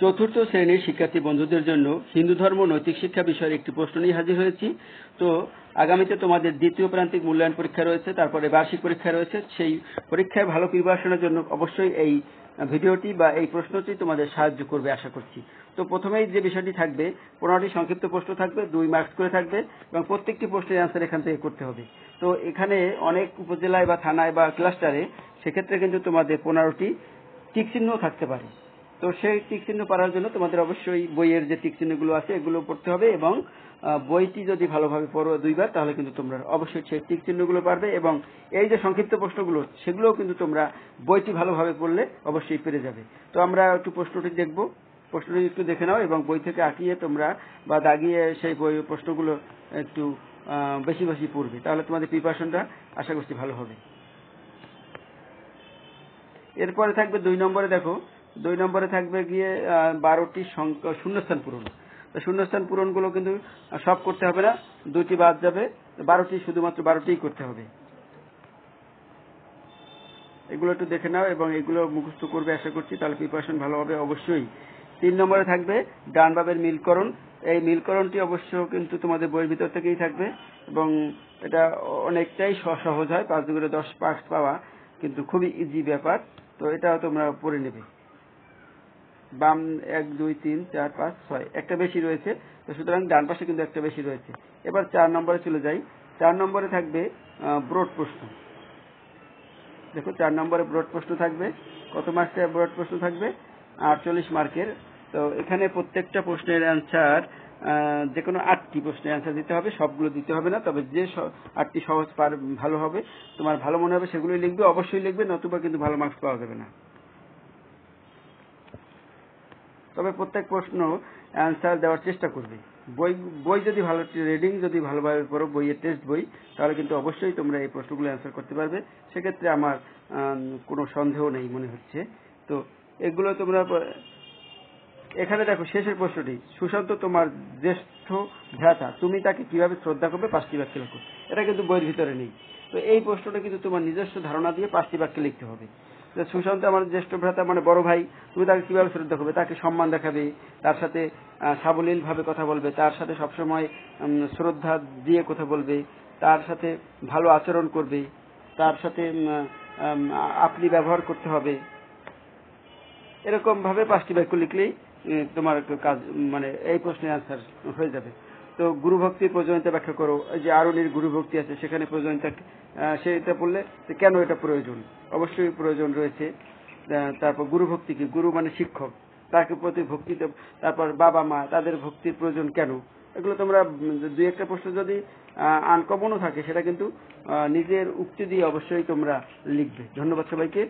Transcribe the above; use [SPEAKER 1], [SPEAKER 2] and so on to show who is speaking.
[SPEAKER 1] চতুর্থ শ্রেণীর শিক্ষার্থী বন্ধুদের জন্য হিন্দু ধর্ম নৈতিক শিক্ষা বিষয়ের একটি প্রশ্ন নিয়ে হাজির হয়েছি। তো আগামীতে তোমাদের দ্বিতীয় প্রান্তিক মূল্যায়ন পরীক্ষা রয়েছে, তারপরে বার্ষিক পরীক্ষা রয়েছে। সেই পরীক্ষায় ভালো প্রিপারেশনের জন্য অবশ্যই এই ভিডিওটি বা এই প্রশ্নটি তোমাদের সাহায্য করবে আশা করছি। তো প্রথমেই যে বিষয়টি থাকবে, 15টি সংক্ষিপ্ত প্রশ্ন থাকবে, 2 মার্কস করে থাকবে এবং প্রত্যেকটি প্রশ্নের অ্যান্সার এখান থেকে করতে হবে। তো এখানে অনেক উপজেলায় বা থানায় বা ক্লাস্টারে সেক্ষেত্রে কিন্তু তোমাদের 15টি টিক চিহ্ন থাকতে পারে। তো সেই টিক চিহ্ন পাওয়ার জন্য তোমাদের অবশ্যই বইয়ের যে টিক চিহ্নগুলো আছে এগুলো পড়তে হবে এবং বইটি যদি ভালোভাবে পড়ো 2 বার তাহলে কিন্তু তোমরা অবশ্যই সেই টিক চিহ্নগুলো পারবে এবং এই যে সংক্ষিপ্ত প্রশ্নগুলো সেগুলোও কিন্তু তোমরা বইটি ভালোভাবে পড়লে অবশ্যই পেরে যাবে। তো আমরা একটু প্রশ্নটি দেখব, প্রশ্নটি একটু দেখে নাও এবং বই থেকে আঁকিয়ে তোমরা বা দাগিয়ে সেই বই প্রশ্নগুলো একটু বেশি বেশি পড়বে, তাহলে তোমাদের প্রিপারেশনটা আশা করছি ভালো হবে। এরপরে থাকবে 2 নম্বরে, দেখো 2 নম্বরে থাকবে গিয়ে 12টি শূন্যস্থান পূরণ। শূন্যস্থান পূরণগুলো কিন্তু সব করতে হবে না, 2টি বাদ যাবে, 12টি শুধুমাত্র 12টিই করতে হবে। এগুলো একটু দেখে নাও এবং এগুলো মুখস্থ করবে আশা করছি, তাহলে প্রিপারেশন ভালো হবে অবশ্যই। 3 নম্বরে থাকবে ডান বামের মিলকরণ। এই মিলকরণটি অবশ্য কিন্তু তোমাদের বইয়ের ভিতর থেকেই থাকবে এবং এটা অনেকটাই সহজ হয়, 5 2 10 মার্কস পাওয়া কিন্তু খুবই ইজি ব্যাপার। তো এটাও তোমরা পড়ে নেবে। বাম 1 2 3 4 5 6 একটা বেশি রয়েছে, তো সুতরাং ডান পাশে কিন্তু একটা বেশি রয়েছে। এবার 4 নম্বরে চলে যাই। 4 নম্বরে থাকবে ব্রড প্রশ্ন। দেখো 4 নম্বরে ব্রড প্রশ্ন থাকবে। কত মার্কসের ব্রড প্রশ্ন থাকবে? 48 মার্কের। তো এখানে প্রত্যেকটা প্রশ্নের অ্যান্সার যে কোনো 8টি প্রশ্নের অ্যান্সার দিতে হবে, সবগুলো দিতে হবে না, তবে যে 8টি সহজ ভালো হবে, তোমার ভালো মনে হবে সেগুলোই লিখবে, অবশ্যই লিখবে, নতুবা কিন্তু ভালো মার্কস পাওয়া যাবে না। তবে প্রত্যেক প্রশ্ন অ্যান্সার দেওয়ার চেষ্টা করবে। বই যদি ভালো, রিডিং যদি ভালোভাবে পড়ো, বইয়ের টেস্ট বই, তাহলে কিন্তু অবশ্যই তোমরা এই প্রশ্নগুলো অ্যান্সার করতে পারবে, সেক্ষেত্রে আমার কোনো সন্দেহ নেই মনে হচ্ছে। তো এগুলো তোমরা এখানে দেখো শেষের প্রশ্নটি, সুশান্ত তোমার জ্যেষ্ঠ ভ্রাতা, তুমি তাকে কিভাবে শ্রদ্ধা করবে 5টি বাক্যে লেখো। এটা কিন্তু বইয়ের ভিতরে নেই। তো এই প্রশ্নটা কিন্তু তোমার নিজস্ব ধারণা দিয়ে 5টি বাক্যে লিখতে হবে। সুশান্ত আমার জ্যেষ্ঠ ভ্রাতা মানে বড় ভাই, তুমি তাকে কিভাবে শ্রদ্ধা করবে? তাকে সম্মান দেখাবে, তার সাথে সাবলীল ভাবে কথা বলবে, তার সাথে সবসময় শ্রদ্ধা দিয়ে কথা বলবে, তার সাথে ভালো আচরণ করবে, তার সাথে আপনি ব্যবহার করতে হবে। এরকম ভাবে 5টি বাক্য লিখলেই তোমার কাজ, মানে এই প্রশ্নের আনসার হয়ে যাবে। তো গুরুভক্তির প্রয়োজনীয়তা ব্যাখ্যা করো। এই যে আরুণীর গুরুভক্তি আছে, সেখানে প্রয়োজনীয়তা সেটা পড়লে কেন এটা প্রয়োজন, অবশ্যই প্রয়োজন রয়েছে। তারপর গুরুভক্তি কি, গুরু মানে শিক্ষক, তাকে প্রতি ভক্তি, তারপর বাবা মা, তাদের ভক্তির প্রয়োজন কেন, এগুলো তোমরা 2-1টা প্রশ্ন যদি আনকমনও থাকে সেটা কিন্তু নিজের উক্তি দিয়ে অবশ্যই তোমরা লিখবে। ধন্যবাদ সবাইকে।